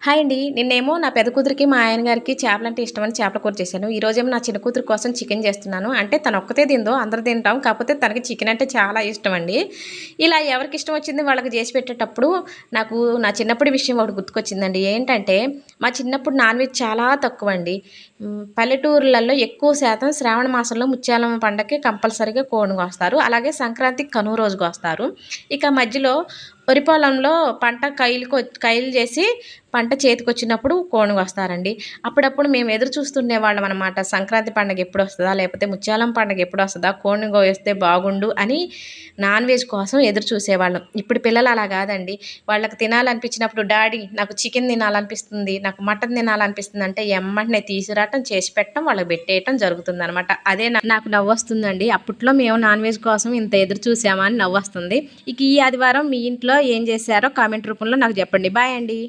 Hi అండి. నిన్నేమో నా పెద్ద కూతురికి, మా ఆయన గారికి చేపలంటే ఇష్టమని చేపల కూర చేశాను. ఈరోజేమో నా చిన్న కూతురు కోసం చికెన్ చేస్తున్నాను. అంటే తనొక్కతే తినదు. అందరూ తింటాం. కాకపోతే తనకి చికెన్ అంటే చాలా ఇష్టమండి. ఇలా ఎవరికిష్టం వచ్చింది వాళ్ళకి చేసి పెట్టేటప్పుడు నాకు నా చిన్నప్పటి విషయం ఒకటి గుర్తుకొచ్చిందండి. ఏంటంటే మా చిన్నప్పుడు నాన్ వెజ్ చాలా తక్కువండి. పల్లెటూర్లలో ఎక్కువ శాతం శ్రావణ మాసంలో ముత్యాలమ్మ పండగకి కంపల్సరీగా కోడిని కోస్తారు. అలాగే సంక్రాంతికి కనుమ రోజు కోస్తారు. ఇక మధ్యలో వరి పొలంలో పంట కయిలు చేసి పంట చేతికొచ్చినప్పుడు కోడిని కోస్తారండి. అప్పుడప్పుడు మేము ఎదురు చూస్తుండేవాళ్ళం అనమాట. సంక్రాంతి పండగ ఎప్పుడొస్తదా? లేకపోతే ముత్యాలం పండగ ఎప్పుడొస్తదా? కోడిని కోస్తే బాగుండు అని నాన్ వెజ్ కోసం ఎదురు చూసేవాళ్ళం. ఇప్పుడు పిల్లలు అలా గాదండి. వాళ్ళకి తినాలనిపించినప్పుడు డాడీ నాకు చికెన్ తినాలనిపిస్తుంది, నాకు మటన్ తినాలనిపిస్తుంది అంటే ఎమ్మటనే తీసుకురావటం, చేసి పెట్టడం, వాళ్ళకి పెట్టేయటం జరుగుతుందనమాట. అదే నాకు నవ్వొస్తుందండి. అప్పట్లో మేము నాన్ వెజ్ కోసం ఇంత ఎదురు చూసామా అని నవ్వొస్తుంది. ఇక ఈ ఆదివారం మీ ఇంట్లో ఏం చేశారో కామెంట్ రూపంలో నాకు చెప్పండి. బాయ్ అండి.